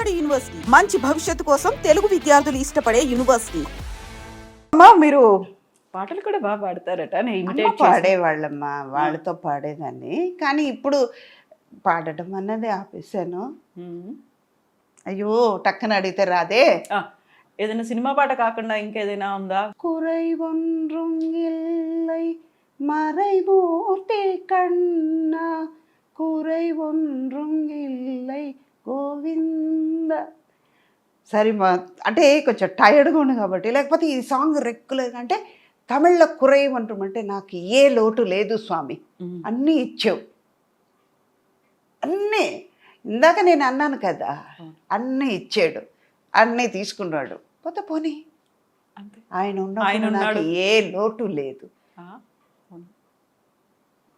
నాడు యూనివర్సిటీ మంచి భవిష్యత్తు కోసం తెలుగు విద్యార్థులు ఇష్టపడే యూనివర్సిటీ. అమ్మా మీరు పాటలు కూడా బాగా పాడతారట, నేను ఇమిటేట్ పాడేవాళ్ళమ్మా, వాళ్ళతో పాడేదాన్ని. కానీ ఇప్పుడు పాడటం అన్నది ఆపేసాను. అయ్యో టక్కన అడిగితే రాదే. ఏదైనా సినిమా పాట కాకుండా ఇంకేదైనా ఉందా? కురై ఒన్றும் இல்லை மறைமூர்த்தி கண்ணா కురై ఒన్றுం இல்லை గోవింద. సరే మా అంటే కొంచెం టైర్డ్గా ఉంది కాబట్టి, లేకపోతే ఈ సాంగ్ రెగ్యులర్గా అంటే తమిళ్లో కురై ఒన్றுం అంటే నాకు ఏ లోటు లేదు స్వామి, అన్నీ ఇచ్చావు అన్నీ. ఇందాక నేను అన్నాను కదా, అన్నీ ఇచ్చాడు, అన్నీ తీసుకున్నాడు, పోతే పోనీ ఆయన ఉన్నప్పుడు నాకు ఏ లోటు లేదు.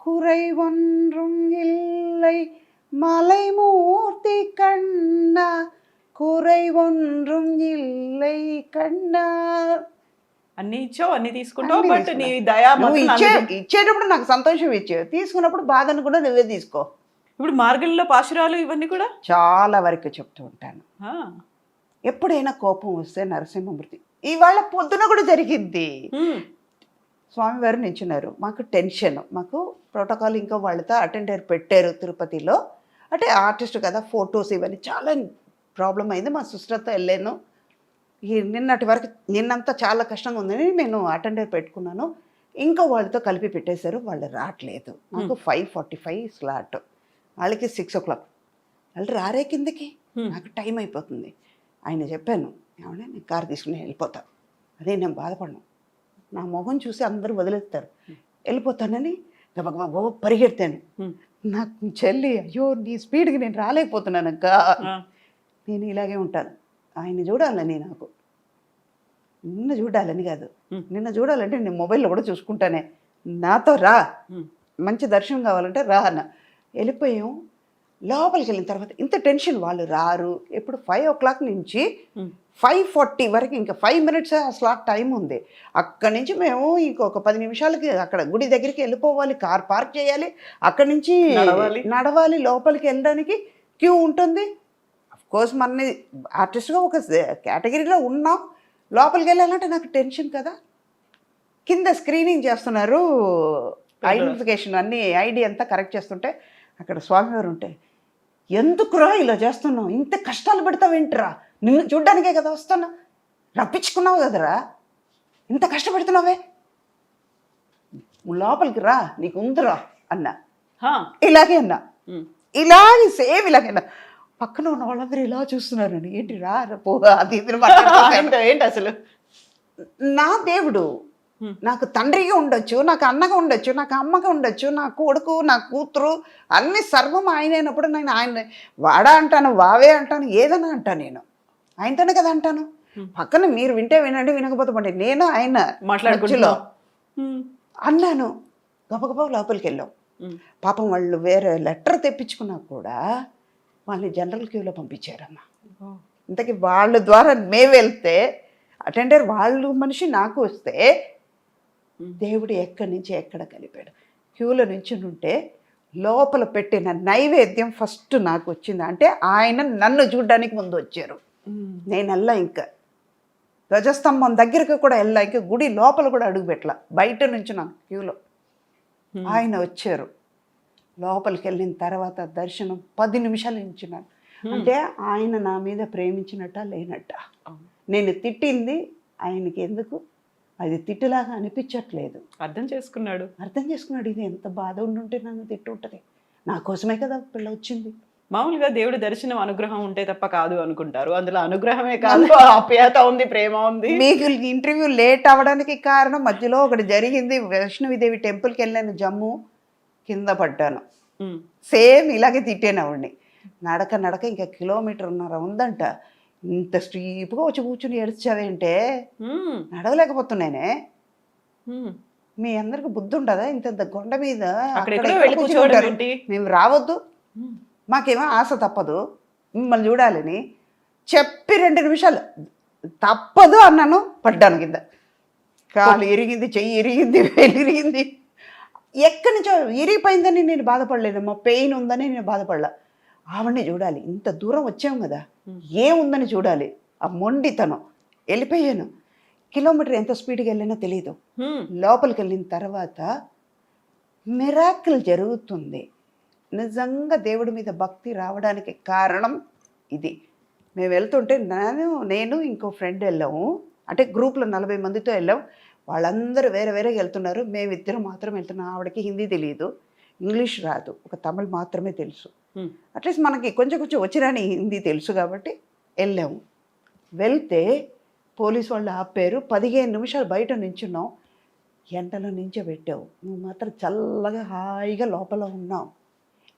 కురై ఒన్றுం இல்லை మలైమూర్తి కన్నా కురై ఒన్றுం இல்லை కన్నా. అన్ని ఇచ్చావు, అన్ని తీసుకుంటావు, బట్ నీ దయా ఇచ్చేటప్పుడు నాకు సంతోషం ఇచ్చావు, తీసుకున్నప్పుడు బాధను కూడా నువ్వే తీసుకో. ఇప్పుడు మార్గంలో పాశురాలు ఇవన్నీ కూడా చాలా వరకు చెప్తూ ఉంటాను. ఎప్పుడైనా కోపం వస్తే నరసింహమూర్తి, ఇవాళ పొద్దున కూడా జరిగింది. స్వామివారు నించున్నారు, మాకు టెన్షన్, మాకు ప్రోటోకాల్ ఇంకా వాళ్ళతో అటెండర్ పెట్టారు తిరుపతిలో. అంటే ఆర్టిస్ట్ కదా, ఫొటోస్ ఇవన్నీ చాలా ప్రాబ్లం అయింది. మా సిస్టర్తో వెళ్ళాను. నిన్నటి వరకు నిన్నంతా చాలా కష్టంగా ఉందని నేను అటెండర్ పెట్టుకున్నాను. ఇంకా వాళ్ళతో కలిపి పెట్టేశారు, వాళ్ళు రావట్లేదు. నాకు 5:45 స్లాట్, వాళ్ళకి 6 o'clock. వాళ్ళు రారే కిందకి, నాకు టైం అయిపోతుంది. ఆయన చెప్పాను, ఏమన్నా నేను కారు తీసుకుని వెళ్ళిపోతాను. అదే నేను బాధపడను, నా మొహం చూసి అందరూ వదిలేస్తారు, వెళ్ళిపోతానని గబగబా పరిగెడతాను. నాకు చెల్లి, అయ్యో నీ స్పీడ్కి నేను రాలేకపోతున్నాను అక్క, నేను ఇలాగే ఉంటాను. ఆయన చూడాలని, నాకు నిన్న చూడాలని కాదు, నిన్న చూడాలంటే నేను మొబైల్లో కూడా చూసుకుంటానే, నాతో రా, మంచి దర్శనం కావాలంటే రా అన్న. వెళ్ళిపోయాం. లోపలికి వెళ్ళిన తర్వాత ఇంత టెన్షన్, వాళ్ళు రారు. ఎప్పుడు 5 o'clock నుంచి 5:40 వరకు, ఇంకా 5 minutes ఆ స్లాట్ టైం ఉంది. అక్కడి నుంచి మేము ఇంకొక 10 నిమిషాలకి అక్కడ గుడి దగ్గరికి వెళ్ళిపోవాలి, కార్ పార్క్ చేయాలి, అక్కడి నుంచి నడవాలి, లోపలికి వెళ్ళడానికి క్యూ ఉంటుంది. అఫ్కోర్స్ మన ఆర్టిస్ట్గా ఒక కేటగిరీలో ఉన్నాం, లోపలికి వెళ్ళాలంటే నాకు టెన్షన్ కదా. కింద స్క్రీనింగ్ చేస్తున్నారు, ఐడెంటిఫికేషన్ అన్నీ ఐడి అంతా కరెక్ట్ చేస్తుంటే అక్కడ స్వామివారు ఉంటే, ఎందుకురా ఇలా చేస్తున్నావు, ఇంత కష్టాలు పెడతావేంటిరా, నిన్ను చూడ్డానికే కదా వస్తున్నా, రప్పించుకున్నావు కదరా, ఇంత కష్టపెడుతున్నావే, లోపలికి రా, నీకు ఉందిరా అన్నా. ఇలాగే అన్నా, ఇలాగే సేమ్ ఇలాగే అన్నా. పక్కన ఉన్న వాళ్ళందరూ ఇలా చూస్తున్నారని, ఏంటి రా పో అది ఏంటి అసలు. నా దేవుడు నాకు తండ్రిగా ఉండొచ్చు, నాకు అన్నగా ఉండొచ్చు, నాకు అమ్మగా ఉండొచ్చు, నా కొడుకు, నా కూతురు, అన్ని సర్వం ఆయన అయినప్పుడు నేను ఆయన వాడా అంటాను, వావే అంటాను, ఏదైనా అంటాను, నేను ఆయనతోనే కదా అంటాను. పక్కన మీరు వింటే వినండి, వినకపోతే పండి, నేను ఆయన మాట్లాడుకులో అన్నాను. గబగబా లోపలికి వెళ్ళాం. పాపం వాళ్ళు వేరే లెటర్ తెప్పించుకున్నా కూడా వాళ్ళని జనరల్ క్యూలో పంపించారమ్మా. ఇంతకీ వాళ్ళ ద్వారా మేము వెళ్తే అటెండర్ వాళ్ళు మనిషి నాకు వస్తే, దేవుడు ఎక్కడి నుంచి ఎక్కడ కలిపాడు. క్యూలో నుంచి ఉంటే లోపల పెట్టిన నైవేద్యం ఫస్ట్ నాకు వచ్చింది. అంటే ఆయన నన్ను చూడడానికి ముందు వచ్చారు, నేను వెళ్ళా, ఇంకా ధ్వజస్తంభం దగ్గరకు కూడా వెళ్ళా, ఇంకా గుడి లోపల కూడా అడుగు పెట్టలా, బయట నుంచి నాకు క్యూలో ఆయన వచ్చారు. లోపలికి వెళ్ళిన తర్వాత దర్శనం 10 నిమిషాలు నించున్నాను. అంటే ఆయన నా మీద ప్రేమించినట్ట లేనట్ట. నేను తిట్టింది ఆయనకి ఎందుకు అది తిట్టులాగా అనిపించట్లేదు. అర్థం చేసుకున్నాడు. ఇది ఎంత బాధ ఉండుంటే నన్ను తిట్టుంటది, నా కోసమే కదా పిల్ల వచ్చింది. మామూలుగా దేవుడి దర్శనం అనుగ్రహం ఉంటే తప్ప కాదు అనుకుంటారు, అందులో అనుగ్రహమే కాదు, ఆప్యాయత ఉంది, ప్రేమ ఉంది. మీకు ఇంటర్వ్యూ లేట్ అవ్వడానికి కారణం మధ్యలో ఒకటి జరిగింది. వైష్ణవిదేవి టెంపుల్కి వెళ్ళాను, జమ్మూ, కింద పడ్డాను. సేమ్ ఇలాగే తిట్టాను ఆవిడ్ని. నడక ఇంకా 1.5 కిలోమీటర్ ఉందంట. ఇంత స్టీప్గా వచ్చి కూర్చుని ఏడ్చావేంటే, నడవలేకపోతున్నానే. మీ అందరికి బుద్ధి ఉండదా, ఇంత కొండ మీద మేము రావద్దు, మాకేమో ఆశ తప్పదు మిమ్మల్ని చూడాలని చెప్పి 2 నిమిషాలు తప్పదు అన్నాను, పడ్డాను కింద. కాలు ఇరిగింది, చెయ్యి ఇరిగింది, వేలు ఇరిగింది. ఎక్కడి నుంచో ఇరిగిపోయిందని నేను బాధపడలేదమ్మా, పెయిన్ ఉందని నేను బాధపడలా. ఆవిడ్ని చూడాలి, ఇంత దూరం వచ్చాం కదా, ఏముందని చూడాలి. ఆ మొండితనం. వెళ్ళిపోయాను. కిలోమీటర్ ఎంత స్పీడ్గా వెళ్ళినా తెలియదు. లోపలికి వెళ్ళిన తర్వాత మిరాకిల్ జరుగుతుంది. నిజంగా దేవుడి మీద భక్తి రావడానికి కారణం ఇది. మేము వెళ్తుంటే నేను ఇంకో ఫ్రెండ్ వెళ్ళాము. అంటే గ్రూప్లో 40 మందితో వెళ్ళాం. వాళ్ళందరూ వేరే వేరేగా వెళ్తున్నారు. మేమిద్దరం మాత్రం వెళ్తున్నాం. ఆవిడకి హిందీ తెలియదు, ఇంగ్లీష్ రాదు, ఒక తమిళ్ మాత్రమే తెలుసు. అట్లీస్ట్ మనకి కొంచెం కొంచెం వచ్చిరాని హిందీ తెలుసు కాబట్టి వెళ్ళాము. వెళ్తే పోలీసు వాళ్ళు ఆపారు. 15 నిమిషాలు బయట నించున్నాం. ఎండలో నించోబెట్టావు, నువ్వు మాత్రం చల్లగా హాయిగా లోపల ఉన్నావు,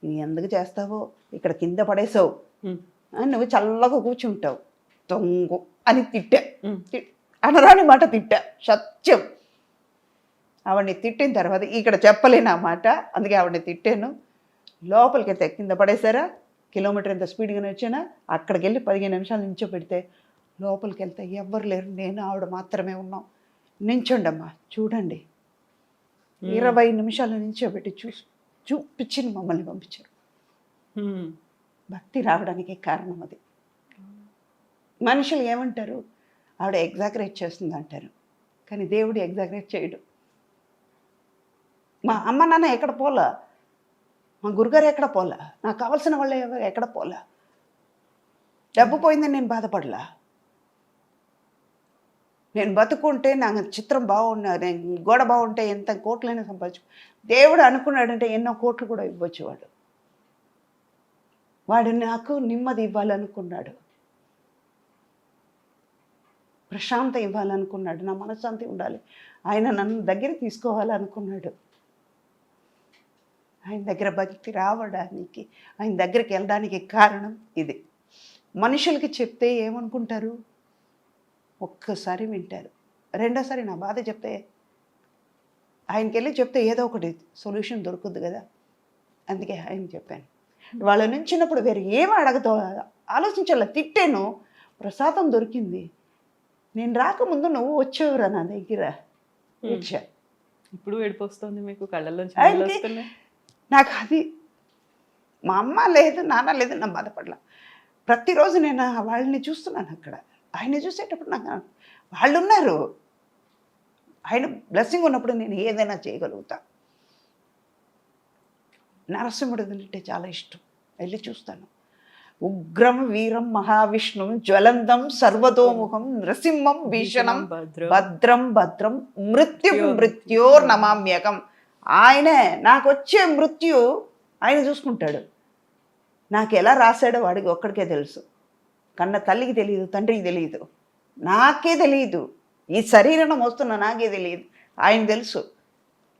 నువ్వు ఎందుకు చేస్తావో, ఇక్కడ కింద పడేసావు, నువ్వు చల్లగా కూర్చుంటావు, తొంగు అని తిట్టా. అనరాని మాట తిట్టా, సత్యం. ఆవిడ్ని తిట్టిన తర్వాత ఇక్కడ చెప్పలేను ఆ మాట, అందుకే ఆవిడ్ని తిట్టాను. లోపలికి వెళ్తే కింద పడేసారా, కిలోమీటర్ ఎంత స్పీడ్గానే వచ్చానా, అక్కడికి వెళ్ళి 15 నిమిషాలు నించోబెడితే లోపలికి వెళ్తే ఎవ్వరు లేరు, నేను ఆవిడ మాత్రమే ఉన్నాం. నించోండమ్మా చూడండి, 20 నిమిషాలు నించోబెట్టి చూపించి మమ్మల్ని పంపించారు. భక్తి రావడానికి కారణం అది. మనుషులు ఏమంటారు, ఆవిడ ఎగ్జాగరేట్ చేస్తుంది అంటారు, కానీ దేవుడు ఎగ్జాగరేట్ చేయడు. మా అమ్మ నాన్న ఎక్కడ పోలా, మా గురుగారు ఎక్కడ పోలా, నాకు కావాల్సిన వాళ్ళు ఎక్కడ పోలా, డబ్బు పోయిందని నేను బాధపడలా. నేను బతుకుంటే నాకు చిత్రం బాగున్నా, నేను గోడ బాగుంటే ఎంత కోట్లైనా సంపాదించు. దేవుడు అనుకున్నాడంటే ఎన్నో కోట్లు కూడా ఇవ్వచ్చు. వాడు నాకు నెమ్మది ఇవ్వాలనుకున్నాడు, ప్రశాంతం ఇవ్వాలనుకున్నాడు, నా మనశ్శాంతి ఉండాలి, ఆయన నన్ను దగ్గర తీసుకోవాలనుకున్నాడు. ఆయన దగ్గర భక్తి రావడానికి, ఆయన దగ్గరికి వెళ్ళడానికి కారణం ఇది. మనుషులకి చెప్తే ఏమనుకుంటారు, ఒక్కసారి వింటారు, రెండోసారి నా బాధ చెప్తే ఆయనకి వెళ్ళి చెప్తే ఏదో ఒకటి సొల్యూషన్ దొరుకుద్ది కదా, అందుకే ఆయన చెప్పాను. వాళ్ళ నుంచినప్పుడు వేరే ఏమీ అడగతో ఆలోచించాల, తిట్టాను, ప్రసాదం దొరికింది. నేను రాకముందు నువ్వు వచ్చేవరా నా దగ్గర, ఇచ్చా. ఇప్పుడు ఏడిపోస్తుంది మీకు, కళ్ళల్లో నాకు అది మా అమ్మ లేదు నాన్న లేదు నా బాధపడలా. ప్రతిరోజు నేను వాళ్ళని చూస్తున్నాను అక్కడ. ఆయన చూసేటప్పుడు నాకు వాళ్ళు ఉన్నారు, ఆయన బ్లెస్సింగ్ ఉన్నప్పుడు నేను ఏదైనా చేయగలుగుతా. నరసింహుడు అంటే చాలా ఇష్టం, వెళ్ళి చూస్తాను. ఉగ్రం వీరం మహావిష్ణుం జ్వలంతం సర్వతోముఖం నృసింహం భీషణం భద్రం భద్రం మృత్యోర్ నమామ్యకం. ఆయనే నాకు వచ్చే మృత్యు ఆయన చూసుకుంటాడు. నాకు ఎలా రాశాడో వాడికి ఒక్కడికే తెలుసు. కన్న తల్లికి తెలియదు, తండ్రికి తెలియదు, నాకే తెలియదు, ఈ శరీరం వస్తున్న నాకే తెలియదు, ఆయన తెలుసు,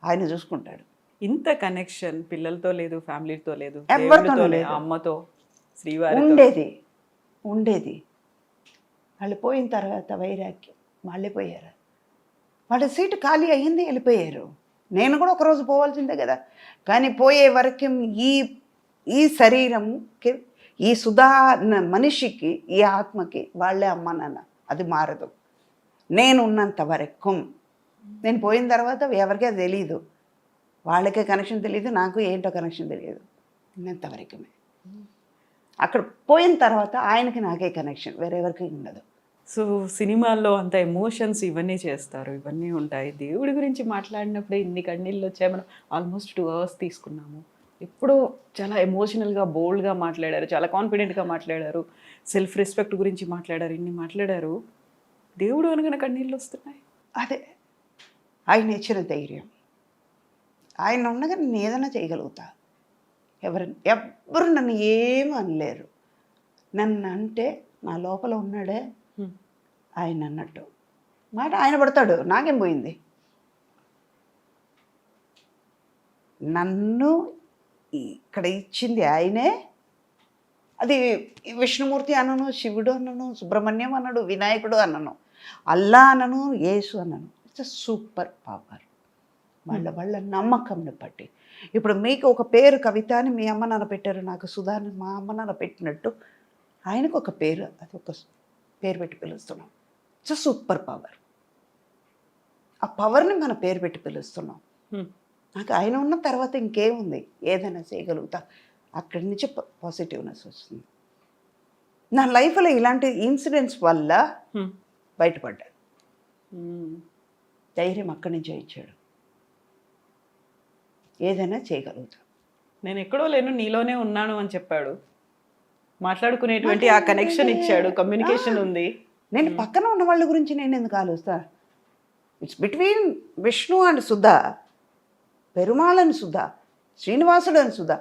ఆయన చూసుకుంటాడు. ఇంత కనెక్షన్ పిల్లలతో లేదు, ఫ్యామిలీతో లేదు, ఎవరితో లేదు, అమ్మతో శ్రీవారి ఉండేది. వాళ్ళు పోయిన తర్వాత వైరాగ్యం, వాళ్ళే పోయారు. వాళ్ళ సీటు ఖాళీ అయ్యింది, వెళ్ళిపోయారు. నేను కూడా ఒకరోజు పోవాల్సిందే కదా, కానీ పోయే వరకు ఈ శరీరంకి, ఈ సుధా మనిషికి, ఈ ఆత్మకి వాళ్ళే అమ్మ నాన్న, అది మారదు. నేను ఉన్నంత వరకు, నేను పోయిన తర్వాత ఎవరికీ అది తెలియదు, వాళ్ళకే కనెక్షన్ తెలియదు, నాకు ఏంటో కనెక్షన్ తెలియదు, ఉన్నంతవరకు. అక్కడ పోయిన తర్వాత ఆయనకి నాకే కనెక్షన్, వేరెవరికి ఉండదు. సో సినిమాల్లో అంత ఎమోషన్స్ ఇవన్నీ చేస్తారు, ఇవన్నీ ఉంటాయి. దేవుడి గురించి మాట్లాడినప్పుడే ఇన్ని కన్నీళ్ళు వచ్చాయి. మనం ఆల్మోస్ట్ 2 hours తీసుకున్నాము. ఎప్పుడూ చాలా ఎమోషనల్గా బోల్డ్గా మాట్లాడారు, చాలా కాన్ఫిడెంట్గా మాట్లాడారు, సెల్ఫ్ రెస్పెక్ట్ గురించి మాట్లాడారు, ఇన్ని మాట్లాడారు. దేవుడు అనగానే కన్నీళ్ళు వస్తున్నాయి. అదే ఆయన ఇచ్చిన ధైర్యం. ఆయన ఉండగా నేను ఏదైనా చేయగలుగుతా. ఎవ్వరు నన్ను ఏమీ అనలేరు. నన్ను అంటే నా లోపల ఉన్నాడే ఆయన అన్నట్టు మాట ఆయన పడతాడు, నాకేం పోయింది. నన్ను ఇక్కడ ఇచ్చింది ఆయనే. అది విష్ణుమూర్తి అనను, శివుడు అనను, సుబ్రహ్మణ్యం అన్నాడు, వినాయకుడు అనను, అల్లా అనను, యేసు అనను. It's super power. వాళ్ళ నమ్మకంని బట్టి. ఇప్పుడు మీకు ఒక పేరు కవిత అని మీ అమ్మ నాన్న పెట్టారు, నాకు సుధాని మా అమ్మ నాన్న పెట్టినట్టు ఆయనకు ఒక పేరు, అది ఒక పేరు పెట్టి పిలుస్తున్నాం. It's super power. ఆ పవర్ని మన పేరు పెట్టి పిలుస్తున్నాం. నాకు ఆయన ఉన్న తర్వాత ఇంకేముంది, ఏదైనా చేయగలుగుతా. అక్కడి నుంచి పాజిటివ్నెస్ వస్తుంది. నా లైఫ్లో ఇలాంటి ఇన్సిడెంట్స్ వల్ల బయటపడ్డా. ధైర్యం అక్కడి నుంచే ఇచ్చాడు. ఏదైనా చేయగలుగుతా. నేను ఎక్కడో లేను, నీలోనే ఉన్నాను అని చెప్పాడు. మాట్లాడుకునేటువంటి ఆ కనెక్షన్ ఇచ్చాడు, కమ్యూనికేషన్ ఉంది. నేను పక్కన ఉన్న వాళ్ళ గురించి నేను ఎందుకు ఆలోచిస్తా? It's between Vishnu and Sudha, Perumal అని సుధా, శ్రీనివాసుడు అని సుధా.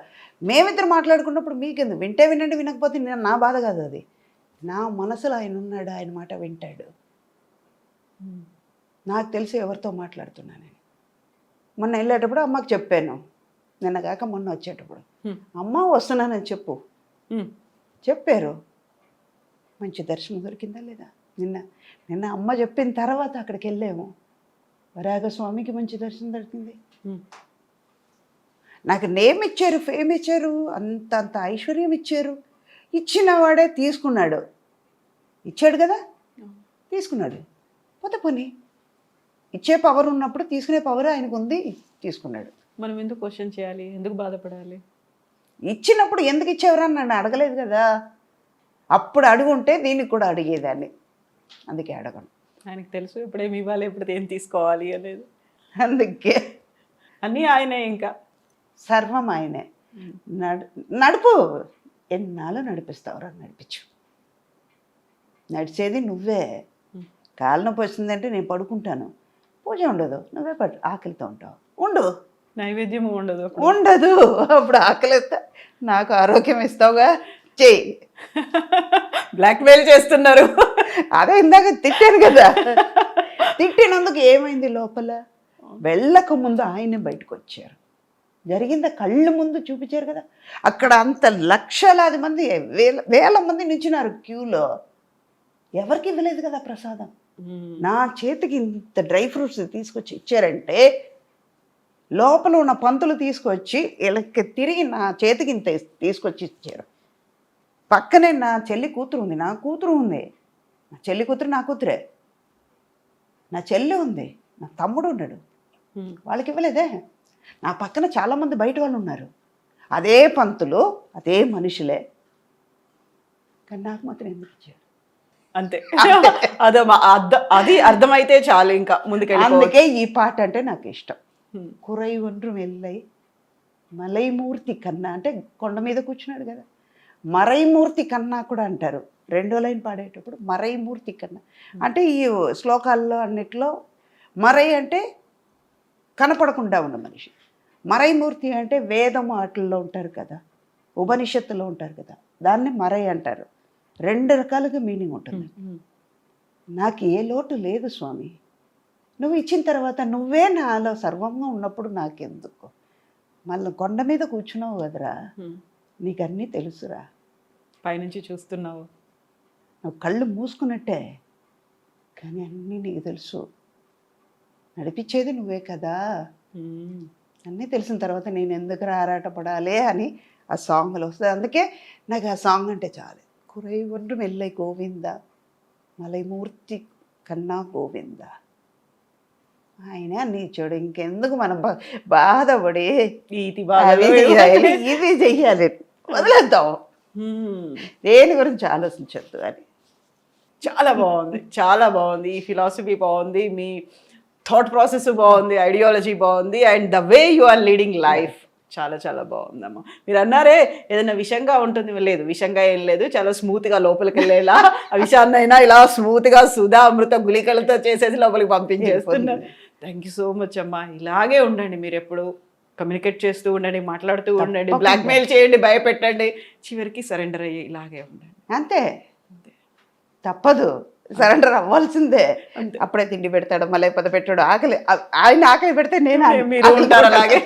మేమిద్దరు మాట్లాడుకున్నప్పుడు మీకెందుకు? వింటే వినండి, వినకపోతే నా బాధ కాదు అది. నా మనసులో ఆయన ఉన్నాడు, ఆయన మాట వింటాడు. నాకు తెలిసి ఎవరితో మాట్లాడుతున్నానని. మొన్న వెళ్ళేటప్పుడు అమ్మకి చెప్పాను, నిన్న కాక మొన్న వచ్చేటప్పుడు, అమ్మ వస్తున్నానని చెప్పారు. మంచి దర్శనం దొరికిందా లేదా? నిన్న అమ్మ చెప్పిన తర్వాత అక్కడికి వెళ్ళాము. వరాగస్వామికి మంచి దర్శనం దొరికింది. నాకు నేమ్ ఇచ్చారు, ఫేమ్ ఇచ్చారు, అంత ఐశ్వర్యం ఇచ్చారు. ఇచ్చిన వాడే తీసుకున్నాడు. ఇచ్చాడు కదా, తీసుకున్నాడు. పోతే పని ఇచ్చే పవర్ ఉన్నప్పుడు తీసుకునే పవర్ ఆయనకు ఉంది, తీసుకున్నాడు. మనం ఎందుకు క్వశ్చన్ చేయాలి, ఎందుకు బాధపడాలి? ఇచ్చినప్పుడు ఎందుకు ఇచ్చేవరా నన్ను అడగలేదు కదా. అప్పుడు అడుగుంటే దీనికి కూడా అడిగేదాన్ని. అందుకే అడగను. ఆయనకు తెలుసు ఎప్పుడేమి ఇవ్వాలి, ఎప్పుడు ఏం తీసుకోవాలి అనేది. అందుకే అన్నీ ఆయనే, ఇంకా సర్వం ఆయనే. నడుపు, ఎన్నాళ్ళు నడిపిస్తావురా, నడిపించు. నడిచేది నువ్వే. కాలు నొప్పి వచ్చిందంటే నేను పడుకుంటాను, పూజ ఉండదు, నువ్వే ఆకలితో ఉంటావు. ఉండు, నైవేద్యం ఉండదు. అప్పుడు ఆకలిస్తా, నాకు ఆరోగ్యం ఇస్తావుగా, చెయ్యి. బ్లాక్మెయిల్ చేస్తున్నారు. అదే ఇందాక తిట్టాను కదా. తిట్టినందుకు ఏమైంది? లోపల వెళ్ళక ముందు ఆయనే బయటకు వచ్చారు. జరిగింది కళ్ళు ముందు చూపించారు కదా. అక్కడ అంత లక్షలాది మంది, వేల మంది నించున్నారు క్యూలో. ఎవరికి ఇవ్వలేదు కదా ప్రసాదం. నా చేతికి ఇంత డ్రై ఫ్రూట్స్ తీసుకొచ్చి ఇచ్చారంటే, లోపల ఉన్న పంతులు తీసుకొచ్చి వీళ్ళకి తిరిగి నా చేతికి ఇంత తీసుకొచ్చి ఇచ్చారు. పక్కనే నా చెల్లి కూతురు ఉంది, నా కూతురు ఉంది. నా చెల్లి కూతురు నా కూతురే. నా చెల్లి ఉంది, నా తమ్ముడు ఉన్నాడు, వాళ్ళకి ఇవ్వలేదే. నా పక్కన చాలామంది బయట వాళ్ళు ఉన్నారు, అదే పంతులు, అదే మనుషులే. కానీ నాకు మాత్రం ఎందుకు ఇచ్చారు? అంతే. అది అర్థమైతే చాలు, ఇంకా ముందుకెళ్ళి. అందుకే ఈ పాట అంటే నాకు ఇష్టం. కురై ఒండ్రు మెల్లై మలైమూర్తి కన్నా, అంటే కొండ మీద కూర్చున్నాడు కదా. మరైమూర్తి కన్నా కూడా అంటారు. రెండో లైన్ పాడేటప్పుడు మరైమూర్తి కన్నా అంటే, ఈ శ్లోకాల్లో అన్నిట్లో మరై అంటే కనపడకుండా ఉన్న మనిషి, మరైమూర్తి అంటే వేదం వాటిల్లో ఉంటారు కదా, ఉపనిషత్తులో ఉంటారు కదా, దాన్ని మరై అంటారు. రెండు రకాలుగా మీనింగ్ ఉంటుంది. నాకు ఏ లోటు లేదు స్వామి. నువ్వు ఇచ్చిన తర్వాత నువ్వే నాలో సర్వంగా ఉన్నప్పుడు నాకెందుకు? మళ్ళీ కొండ మీద కూర్చున్నావు కదరా, నీకు అన్నీ తెలుసురా. పైనుంచి చూస్తున్నావు, నువ్వు కళ్ళు మూసుకున్నట్టే, కానీ అన్నీ నీకు తెలుసు. నడిపించేది నువ్వే కదా. అన్నీ తెలిసిన తర్వాత నేను ఎందుకు ఆరాటపడాలి అని ఆ సాంగ్లో వస్తుంది. అందుకే నాకు ఆ సాంగ్ అంటే చాలు. కురై ఒండ్రు మెల్లై గోవింద మలైమూర్తి కన్నా గోవింద. ఆయన నీచోడు, ఇంకెందుకు మనం బాధపడి ఇది చెయ్యాలి, వదిలేద్దాం, దేని గురించి ఆలోచించద్దు అని. చాలా బాగుంది, చాలా బాగుంది. ఈ ఫిలాసఫీ బాగుంది, మీ థాట్ ప్రాసెస్ బాగుంది, ఐడియాలజీ బాగుంది, and the way you are leading life చాలా చాలా బాగుందమ్మా. మీరు అన్నారే ఏదైనా విషంగా ఉంటుంది, లేదు విషంగా ఏం లేదు, చాలా స్మూత్గా లోపలికి వెళ్ళేలా ఆ విషయాన్ని అయినా ఇలా స్మూత్గా సుధా అమృత గుళికలతో చేసేసి లోపలికి పంపించేస్తున్నారు. థ్యాంక్ యూ సో మచ్ అమ్మా. ఇలాగే ఉండండి, మీరు ఎప్పుడు కమ్యూనికేట్ చేస్తూ ఉండండి, మాట్లాడుతూ ఉండండి, బ్లాక్మెయిల్ చేయండి, భయపెట్టండి, చివరికి సరెండర్ అయ్యి ఇలాగే ఉండండి. అంతే, తప్పదు, సరెండర్ అవ్వాల్సిందే. అప్పుడే తిండి పెడతాడు, మళ్ళీ పద పెట్టాడు, ఆకలి ఆయన ఆకలి పెడితే నేను మీరు ఉంటారు అలాగే.